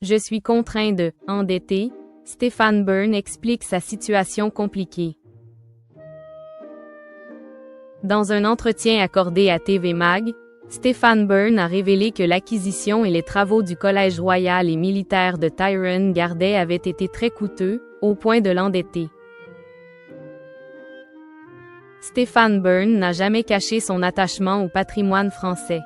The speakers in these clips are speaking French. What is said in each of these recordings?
Je suis contraint de endetté. Stéphane Bern explique sa situation compliquée. Dans un entretien accordé à TV Mag, Stéphane Bern a révélé que l'acquisition et les travaux du Collège royal et militaire de Tyrone Gardet avaient été très coûteux, au point de l'endetter. Stéphane Bern n'a jamais caché son attachement au patrimoine français.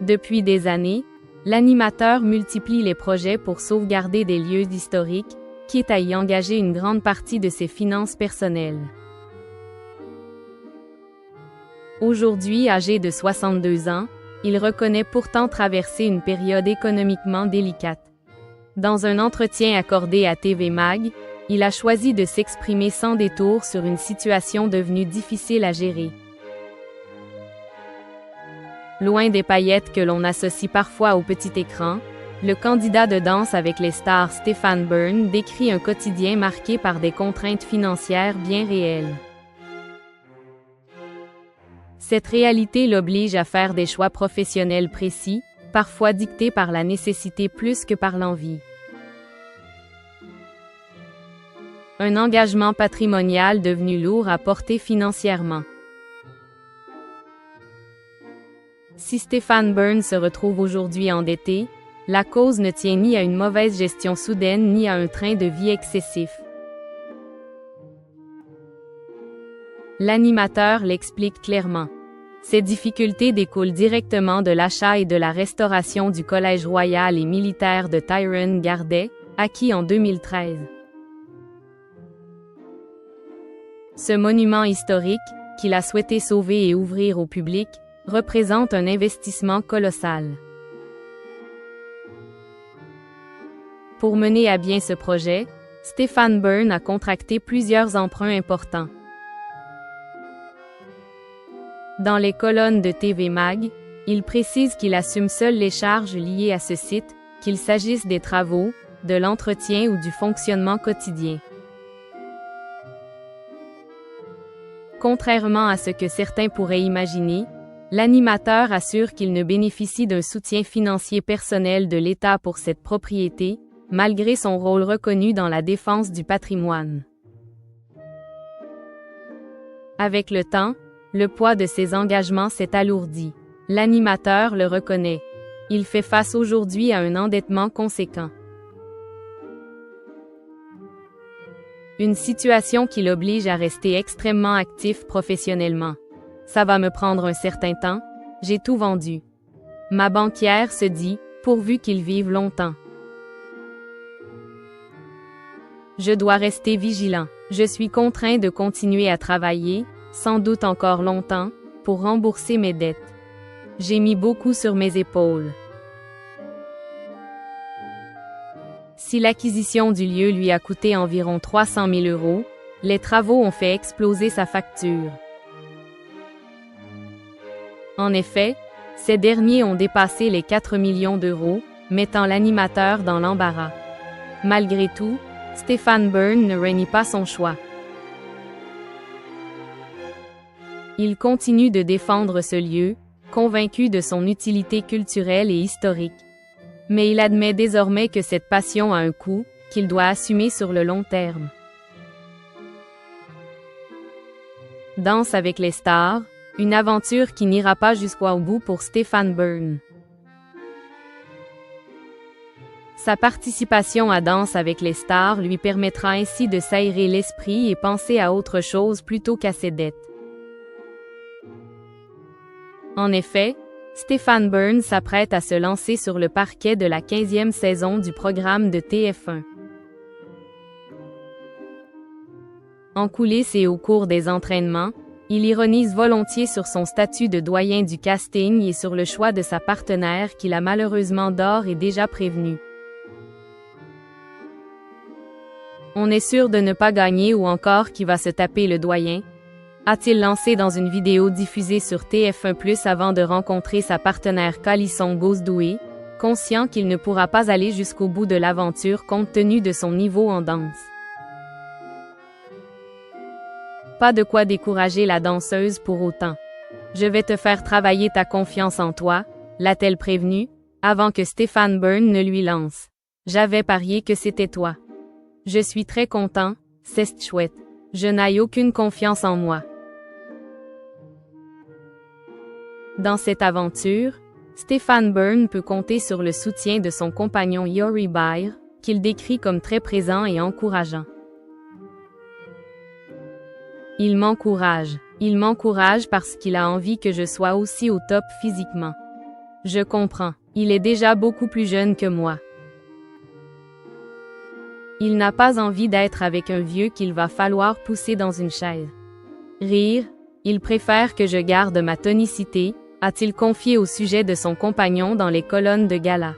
Depuis des années, l'animateur multiplie les projets pour sauvegarder des lieux historiques, quitte à y engager une grande partie de ses finances personnelles. Aujourd'hui âgé de 62 ans, il reconnaît pourtant traverser une période économiquement délicate. Dans un entretien accordé à TV Mag, il a choisi de s'exprimer sans détour sur une situation devenue difficile à gérer. Loin des paillettes que l'on associe parfois au petit écran, le candidat de Danse avec les stars Stéphane Bern décrit un quotidien marqué par des contraintes financières bien réelles. Cette réalité l'oblige à faire des choix professionnels précis, parfois dictés par la nécessité plus que par l'envie. Un engagement patrimonial devenu lourd à porter financièrement. Si Stéphane Bern se retrouve aujourd'hui endetté, la cause ne tient ni à une mauvaise gestion soudaine ni à un train de vie excessif. L'animateur l'explique clairement. Ces difficultés découlent directement de l'achat et de la restauration du Collège royal et militaire de Tyrone Gardet, acquis en 2013. Ce monument historique, qu'il a souhaité sauver et ouvrir au public, représente un investissement colossal. Pour mener à bien ce projet, Stéphane Bern a contracté plusieurs emprunts importants. Dans les colonnes de TV Mag, il précise qu'il assume seul les charges liées à ce site, qu'il s'agisse des travaux, de l'entretien ou du fonctionnement quotidien. Contrairement à ce que certains pourraient imaginer, l'animateur assure qu'il ne bénéficie d'un soutien financier personnel de l'État pour cette propriété, malgré son rôle reconnu dans la défense du patrimoine. Avec le temps, le poids de ses engagements s'est alourdi. L'animateur le reconnaît. Il fait face aujourd'hui à un endettement conséquent. Une situation qui l'oblige à rester extrêmement actif professionnellement. Ça va me prendre un certain temps, j'ai tout vendu. Ma banquière se dit, pourvu qu'il vive longtemps. Je dois rester vigilant. Je suis contraint de continuer à travailler, sans doute encore longtemps, pour rembourser mes dettes. J'ai mis beaucoup sur mes épaules. Si l'acquisition du lieu lui a coûté environ 300 000 €, les travaux ont fait exploser sa facture. En effet, ces derniers ont dépassé les 4 millions d'euros, mettant l'animateur dans l'embarras. Malgré tout, Stéphane Bern ne renie pas son choix. Il continue de défendre ce lieu, convaincu de son utilité culturelle et historique. Mais il admet désormais que cette passion a un coût, qu'il doit assumer sur le long terme. Danse avec les stars, une aventure qui n'ira pas jusqu'au bout pour Stéphane Bern. Sa participation à Danse avec les stars lui permettra ainsi de s'aérer l'esprit et penser à autre chose plutôt qu'à ses dettes. En effet, Stéphane Bern s'apprête à se lancer sur le parquet de la 15e saison du programme de TF1. En coulisses et au cours des entraînements, il ironise volontiers sur son statut de doyen du casting et sur le choix de sa partenaire qu'il a malheureusement d'ores et déjà prévenu. On est sûr de ne pas gagner ou encore qui va se taper le doyen, a-t-il lancé dans une vidéo diffusée sur TF1+ avant de rencontrer sa partenaire Calisson Gosdoué, conscient qu'il ne pourra pas aller jusqu'au bout de l'aventure compte tenu de son niveau en danse. Pas de quoi décourager la danseuse pour autant. Je vais te faire travailler ta confiance en toi, l'a-t-elle prévenu, avant que Stephen Byrne ne lui lance. J'avais parié que c'était toi. Je suis très content, c'est chouette. Je n'ai aucune confiance en moi. Dans cette aventure, Stephen Byrne peut compter sur le soutien de son compagnon Yori Byre, qu'il décrit comme très présent et encourageant. Il m'encourage. Il m'encourage parce qu'il a envie que je sois aussi au top physiquement. Je comprends. Il est déjà beaucoup plus jeune que moi. Il n'a pas envie d'être avec un vieux qu'il va falloir pousser dans une chaise. Rire. Il préfère que je garde ma tonicité, a-t-il confié au sujet de son compagnon dans les colonnes de gala.